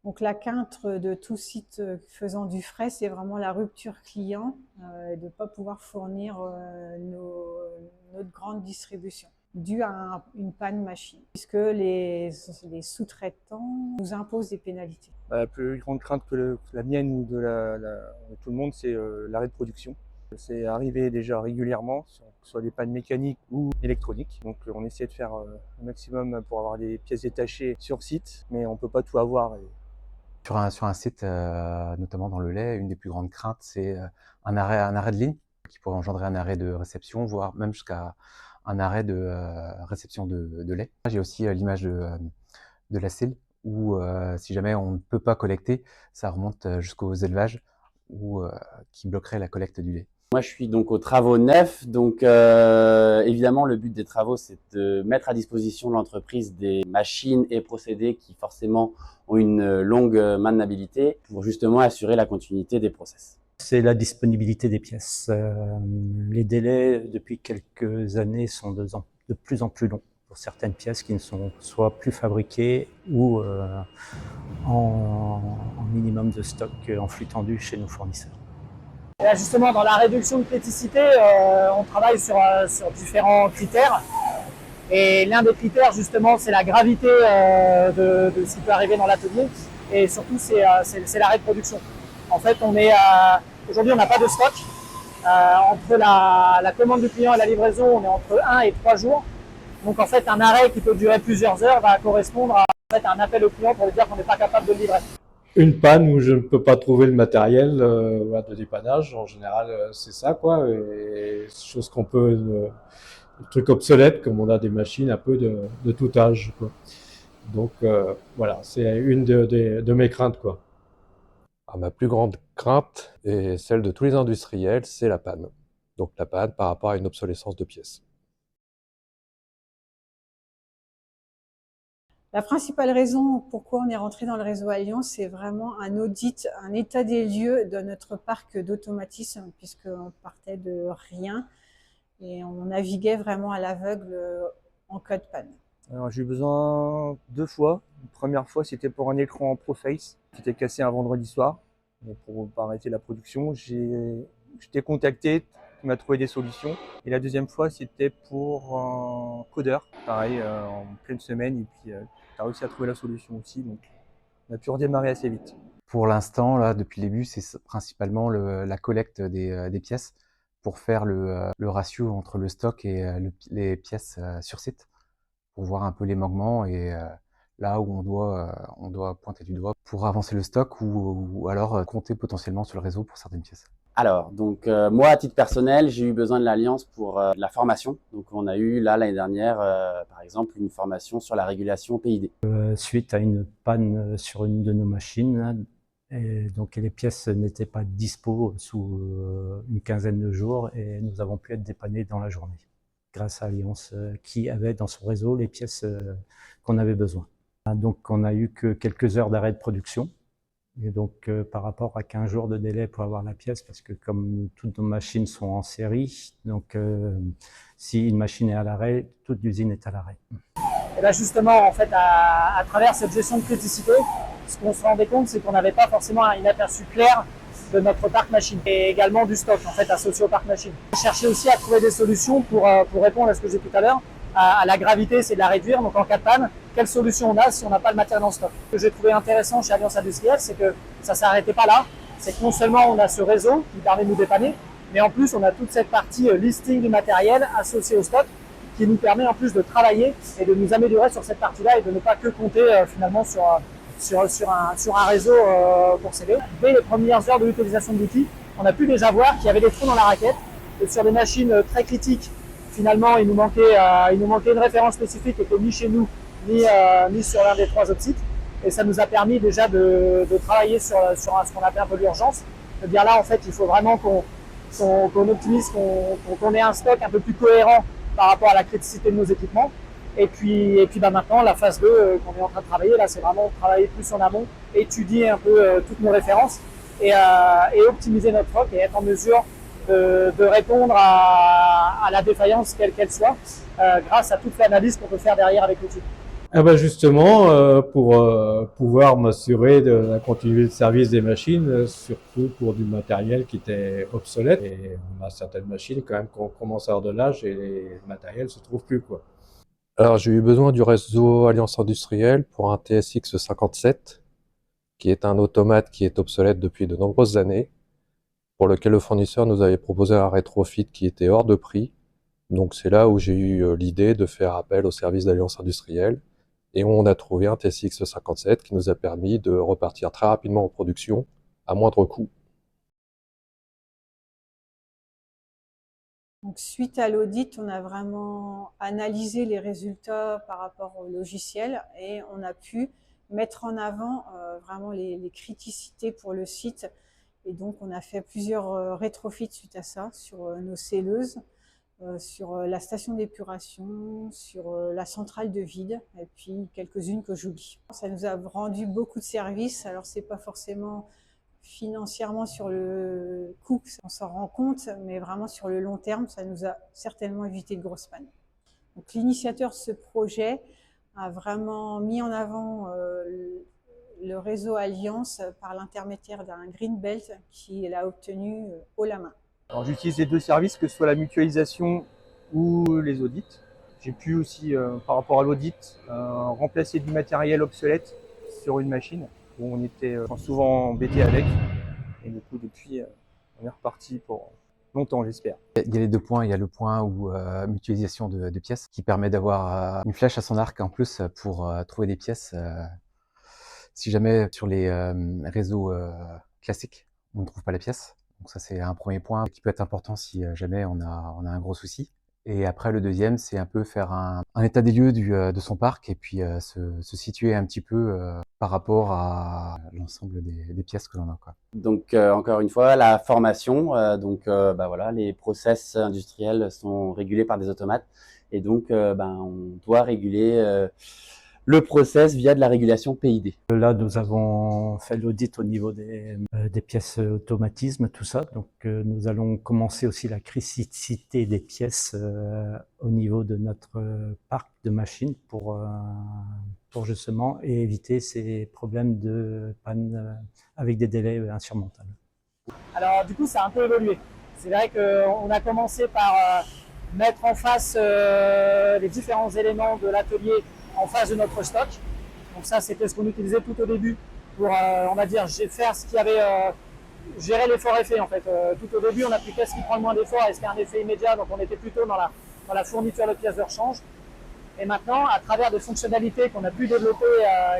Donc la quinte de tout site faisant du frais, c'est vraiment la rupture client de ne pas pouvoir fournir notre grande distribution due à une panne machine, puisque les sous-traitants nous imposent des pénalités. La plus grande crainte que la mienne ou de tout le monde, c'est l'arrêt de production. C'est arrivé déjà régulièrement, que ce soit des pannes mécaniques ou électroniques. Donc on essaie de faire un maximum pour avoir des pièces détachées sur site, mais on ne peut pas tout avoir. Sur un site, notamment dans le lait, une des plus grandes craintes, c'est un arrêt de ligne qui pourrait engendrer un arrêt de réception, voire même jusqu'à un arrêt de réception de lait. J'ai aussi l'image de la selle où si jamais on ne peut pas collecter, ça remonte jusqu'aux élevages ou qui bloquerait la collecte du lait. Moi, je suis donc aux travaux neufs. Donc, évidemment, le but des travaux, c'est de mettre à disposition de l'entreprise des machines et procédés qui, forcément, ont une longue maintenabilité pour justement assurer la continuité des process. C'est la disponibilité des pièces. Les délais, depuis quelques années, sont de plus en plus longs pour certaines pièces qui ne sont soit plus fabriquées ou en minimum de stock en flux tendu chez nos fournisseurs. Et là, justement, dans la réduction de criticité, on travaille sur différents critères. Et l'un des critères, justement, c'est la gravité de ce qui peut arriver dans l'atelier. Et surtout, c'est l'arrêt de production. En fait, aujourd'hui, on n'a pas de stock. Entre la commande du client et la livraison, on est entre 1 et 3 jours. Donc, en fait, un arrêt qui peut durer plusieurs heures va correspondre à un appel au client pour lui dire qu'on n'est pas capable de le livrer. Une panne où je ne peux pas trouver le matériel de dépannage, en général, c'est ça, quoi. Et chose qu'on peut, des trucs obsolètes, comme on a des machines un peu de tout âge, quoi. Donc voilà, c'est une de mes craintes, quoi. Ma plus grande crainte, et celle de tous les industriels, c'est la panne. Donc la panne par rapport à une obsolescence de pièces. La principale raison pourquoi on est rentré dans le réseau Alliance, c'est vraiment un audit, un état des lieux de notre parc d'automatisme, puisqu'on partait de rien et on naviguait vraiment à l'aveugle en cas de panne. Alors j'ai eu besoin 2 fois. La première fois, c'était pour un écran ProFace qui était cassé un vendredi soir. Et pour pas arrêter la production, j'étais contacté, qui m'a trouvé des solutions. Et la deuxième fois, c'était pour un codeur, pareil, en pleine semaine. Et puis, tu as réussi à trouver la solution aussi. Donc, on a pu redémarrer assez vite. Pour l'instant, là, depuis le début, c'est principalement la collecte des pièces pour faire le ratio entre le stock et les pièces sur site, pour voir un peu les manquements et là où on doit pointer du doigt pour avancer le stock ou alors compter potentiellement sur le réseau pour certaines pièces. Alors, donc moi, à titre personnel, j'ai eu besoin de l'Alliance pour de la formation. Donc, on a eu là l'année dernière, par exemple, une formation sur la régulation PID. Suite à une panne sur une de nos machines, et donc les pièces n'étaient pas dispo sous une quinzaine de jours et nous avons pu être dépannés dans la journée grâce à Alliance qui avait dans son réseau les pièces qu'on avait besoin. Donc on n'a eu que quelques heures d'arrêt de production. Et donc par rapport à 15 jours de délai pour avoir la pièce, parce que comme toutes nos machines sont en série, donc si une machine est à l'arrêt, toute l'usine est à l'arrêt. Et là justement, en fait, à travers cette gestion de criticité, ce qu'on se rendait compte, c'est qu'on n'avait pas forcément un aperçu clair de notre parc machine et également du stock en fait associé au parc machine. On cherchait aussi à trouver des solutions pour répondre à ce que j'ai dit tout à l'heure, à la gravité, c'est de la réduire. Donc en cas de panne, quelle solution on a si on n'a pas le matériel en stock? Ce que j'ai trouvé intéressant chez Alliance Industrielle, c'est que ça s'arrêtait pas là. C'est que non seulement on a ce réseau qui permet de nous dépanner, mais en plus on a toute cette partie listing du matériel associé au stock qui nous permet en plus de travailler et de nous améliorer sur cette partie-là et de ne pas que compter finalement sur un réseau pour s'aider. Dès les premières heures de l'utilisation de l'outil, on a pu déjà voir qu'il y avait des trous dans la raquette et sur des machines très critiques. Finalement, il nous manquait une référence spécifique qui était ni chez nous, ni sur l'un des 3 autres sites. Et ça nous a permis déjà de travailler sur ce qu'on appelle un peu l'urgence. C'est-à-dire là, en fait, il faut vraiment qu'on optimise, qu'on ait un stock un peu plus cohérent par rapport à la criticité de nos équipements. Et puis maintenant, la phase 2 qu'on est en train de travailler, là, c'est vraiment travailler plus en amont, étudier un peu toutes nos références et optimiser notre stock et être en mesure de répondre à la défaillance quelle qu'elle soit grâce à toute l'analyse qu'on peut faire derrière avec l'outil. Ah ben justement, pour pouvoir m'assurer de la continuité de service des machines, surtout pour du matériel qui était obsolète. Et on a certaines machines quand même qu'on commence à avoir de l'âge et le matériel se trouve plus, quoi. Alors, j'ai eu besoin du réseau Alliance Industrielle pour un TSX 57, qui est un automate qui est obsolète depuis de nombreuses années, pour lequel le fournisseur nous avait proposé un rétrofit qui était hors de prix. Donc c'est là où j'ai eu l'idée de faire appel au service d'Alliance Industrielle, et on a trouvé un TSX 57 qui nous a permis de repartir très rapidement en production à moindre coût. Donc, suite à l'audit, on a vraiment analysé les résultats par rapport au logiciel et on a pu mettre en avant vraiment les criticités pour le site. Et donc, on a fait plusieurs rétrofits suite à ça sur nos scelleuses, sur la station d'épuration, sur la centrale de vide et puis quelques-unes que j'oublie. Ça nous a rendu beaucoup de services. Alors, c'est pas forcément financièrement sur le coût, on s'en rend compte, mais vraiment sur le long terme, ça nous a certainement évité de grosses pannes. Donc l'initiateur de ce projet a vraiment mis en avant le réseau Alliance par l'intermédiaire d'un Green Belt qu'il a obtenu haut la main. Alors j'utilise les deux services, que ce soit la mutualisation ou les audits. J'ai pu aussi, par rapport à l'audit, remplacer du matériel obsolète sur une machine où on était souvent embêté avec. Et du coup, depuis, on est reparti pour longtemps, j'espère. Il y a les 2 points. Il y a le point où mutualisation de pièces qui permet d'avoir une flèche à son arc en plus pour trouver des pièces si jamais sur les réseaux classiques, on ne trouve pas la pièce. Donc ça, c'est un premier point qui peut être important si jamais on a un gros souci. Et après, le deuxième, c'est un peu faire un état des lieux de son parc et puis se situer un petit peu par rapport à l'ensemble des pièces que l'on a, quoi. Donc encore une fois, la formation, bah voilà, les process industriels sont régulés par des automates et donc on doit réguler le process via de la régulation PID. Là, nous avons fait l'audit au niveau des pièces automatisme, tout ça. Donc, nous allons commencer aussi la criticité des pièces au niveau de notre parc de machines pour justement éviter ces problèmes de panne avec des délais insurmontables. Alors du coup, ça a un peu évolué. C'est vrai qu'on a commencé par mettre en face les différents éléments de l'atelier en face de notre stock. Donc ça, c'était ce qu'on utilisait tout au début pour, on va dire, faire ce qui avait géré l'effort-effet en fait. Tout au début, on appliquait ce qui prend le moins d'effort et ce qui a un effet immédiat. Donc on était plutôt dans la fourniture de pièces de rechange. Et maintenant, à travers des fonctionnalités qu'on a pu développer,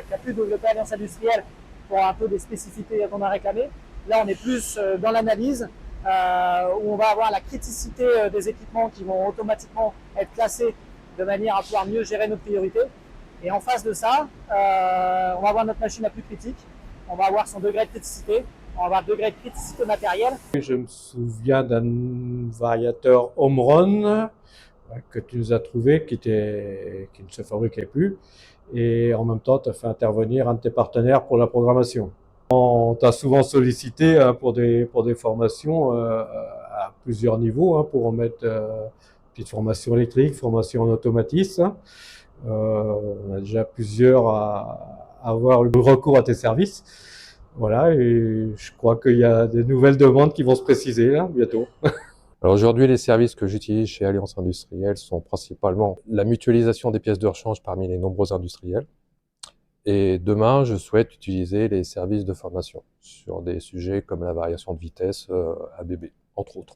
qu'a pu développer Alliance Industrielle pour un peu des spécificités qu'on a réclamées, là on est plus dans l'analyse où on va avoir la criticité des équipements qui vont automatiquement être classés de manière à pouvoir mieux gérer nos priorités. Et en face de ça, on va avoir notre machine la plus critique, on va avoir son degré de criticité, on va avoir le degré de criticité matérielle. Je me souviens d'un variateur Home Run que tu nous as trouvé qui ne se fabriquait plus. Et en même temps, tu as fait intervenir un de tes partenaires pour la programmation. On t'a souvent sollicité pour des formations à plusieurs niveaux, pour en mettre petite formation électrique, formation en automatisme. On a déjà plusieurs à avoir eu recours à tes services. Voilà, et je crois qu'il y a des nouvelles demandes qui vont se préciser là, bientôt. Alors aujourd'hui, les services que j'utilise chez Alliance Industrielle sont principalement la mutualisation des pièces de rechange parmi les nombreux industriels. Et demain, je souhaite utiliser les services de formation sur des sujets comme la variation de vitesse ABB, entre autres.